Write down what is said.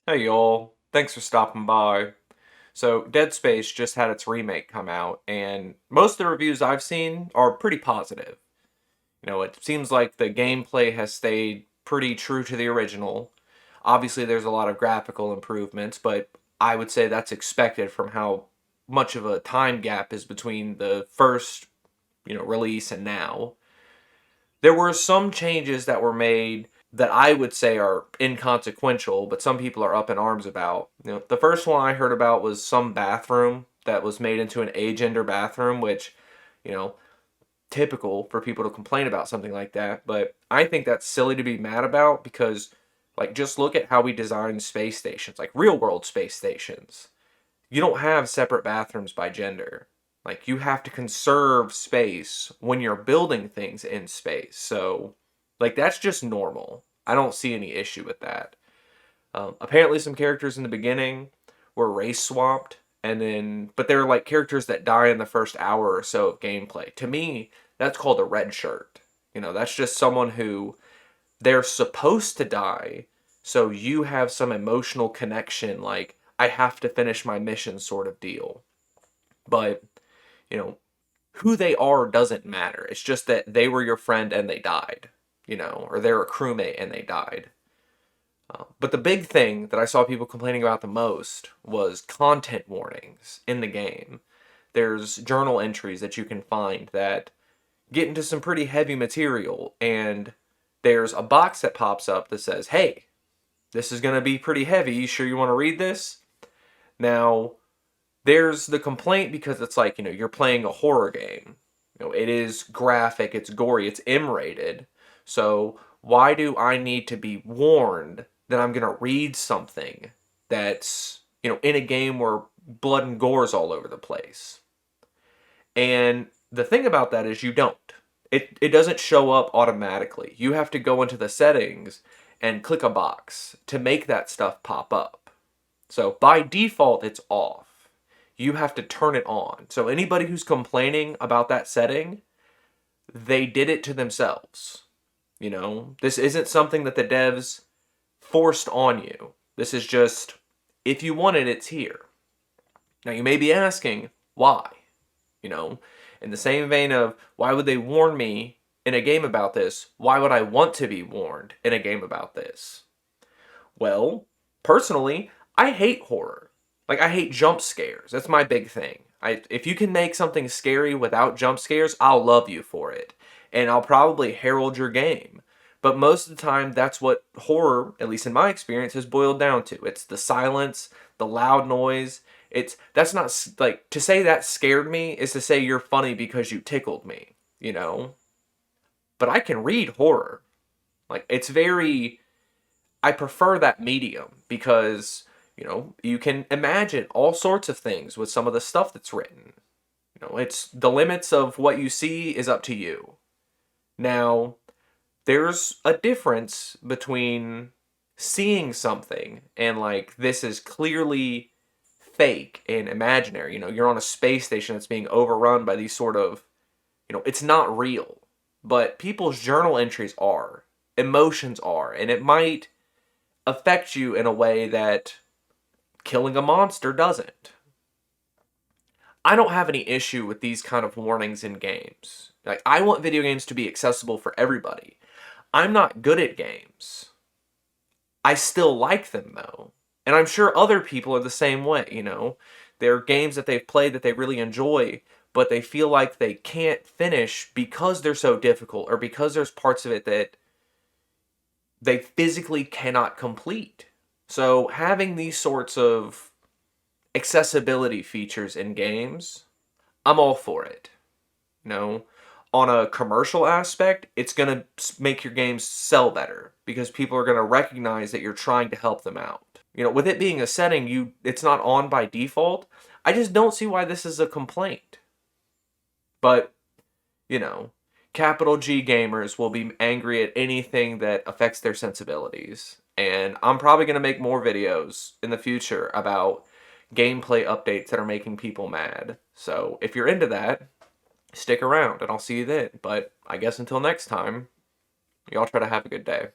Hey y'all, thanks for stopping by. So, Dead Space just had its remake come out, and most of the reviews I've seen are pretty positive. It seems like the gameplay has stayed pretty true to the original. Obviously, there's a lot of graphical improvements, but I would say that's expected from how much of a time gap is between the first, release and now. There were some changes that were made that I would say are inconsequential, but some people are up in arms about. The first one I heard about was some bathroom that was made into an agender bathroom, which, you know, typical for people to complain about something like that. But I think that's silly to be mad about because, like, just look at how we design space stations, like real world space stations. You don't have separate bathrooms by gender. Like, you have to conserve space when you're building things in space. So, like, that's just normal. I don't see any issue with that. Apparently, some characters in the beginning were race swapped, but they're like characters that die in the first hour or so of gameplay. To me, that's called a red shirt. That's just someone who they're supposed to die, so you have some emotional connection, like, I have to finish my mission sort of deal. But, you know, who they are doesn't matter. It's just that they were your friend and they died, or they're a crewmate and they died. But the big thing that I saw people complaining about the most was content warnings in the game. There's journal entries that you can find that get into some pretty heavy material, and there's a box that pops up that says, hey, this is going to be pretty heavy. You sure you want to read this? Now, there's the complaint because it's like, you're playing a horror game. It is graphic, it's gory, it's M-rated. So why do I need to be warned that I'm going to read something that's, in a game where blood and gore is all over the place? And the thing about that is you don't. It doesn't show up automatically. You have to go into the settings and click a box to make that stuff pop up. So by default, it's off. You have to turn it on. So anybody who's complaining about that setting, they did it to themselves. This isn't something that the devs forced on you. This is just, if you want it, it's here. Now you may be asking, why? You know, in the same vein of, why would they warn me in a game about this? Why would I want to be warned in a game about this? Well, personally, I hate horror. Like, I hate jump scares. That's my big thing. If you can make something scary without jump scares, I'll love you for it. And I'll probably herald your game. But most of the time, that's what horror, at least in my experience, has boiled down to. It's the silence, the loud noise. That's not, like, to say that scared me is to say you're funny because you tickled me, you know? But I can read horror. Like, it's very, I prefer that medium because, you can imagine all sorts of things with some of the stuff that's written. It's the limits of what you see is up to you. Now, there's a difference between seeing something and, like, this is clearly fake and imaginary. You're on a space station that's being overrun by these sort of, it's not real. But people's journal entries are, emotions are, and it might affect you in a way that killing a monster doesn't. I don't have any issue with these kind of warnings in games. Like, I want video games to be accessible for everybody. I'm not good at games. I still like them though. And I'm sure other people are the same way. There are games that they've played that they really enjoy, but they feel like they can't finish because they're so difficult or because there's parts of it that they physically cannot complete. So having these sorts of accessibility features in games, I'm all for it. You know, on a commercial aspect, it's going to make your games sell better because people are going to recognize that you're trying to help them out. With it being a setting it's not on by default, I just don't see why this is a complaint. But, you know, capital G gamers will be angry at anything that affects their sensibilities. And I'm probably going to make more videos in the future about gameplay updates that are making people mad. So if you're into that, stick around and I'll see you then. But I guess until next time, y'all try to have a good day.